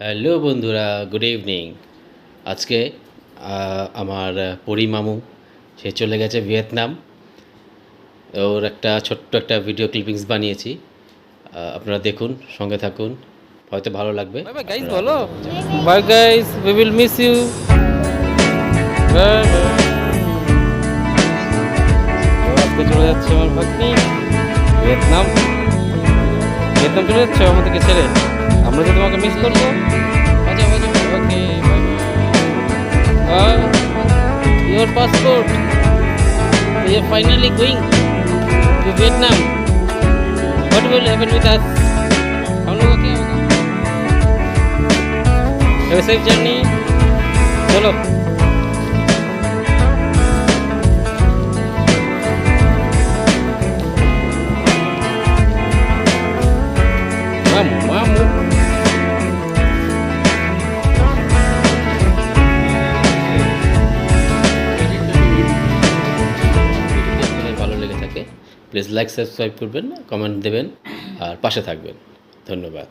Hello বন্ধুরা, good evening. আজকে আমার পরি মামু সে চলে গেছে ভিয়েতনাম। ওর একটা ছোট্ট একটা ভিডিও ক্লিপিংস বানিয়েছি, আপনারা দেখুন, সঙ্গে থাকুন, হয়তো ভালো লাগবে। বাই বাই গাইস, বলো bye guys, we will miss you. Bye bye. আজকে চলে যাচ্ছে আমার ভাগ্নি ভিয়েতনাম। ভিয়েতনাম চলে যাচ্ছে আমাদেরকে ছেড়ে। আমরা তো তোমাকে মিস করবো। আচ্ছা আচ্ছা, okay, bye bye. Your passport, we are finally going to Vietnam. What will happen with us? हम लोग क्या होगा? Have a safe journey. चलो। मामू। যদি ভালো লেগে থাকে প্লিজ লাইক সাবস্ক্রাইব করবেন, কমেন্ট দেবেন আর পাশে থাকবেন। ধন্যবাদ।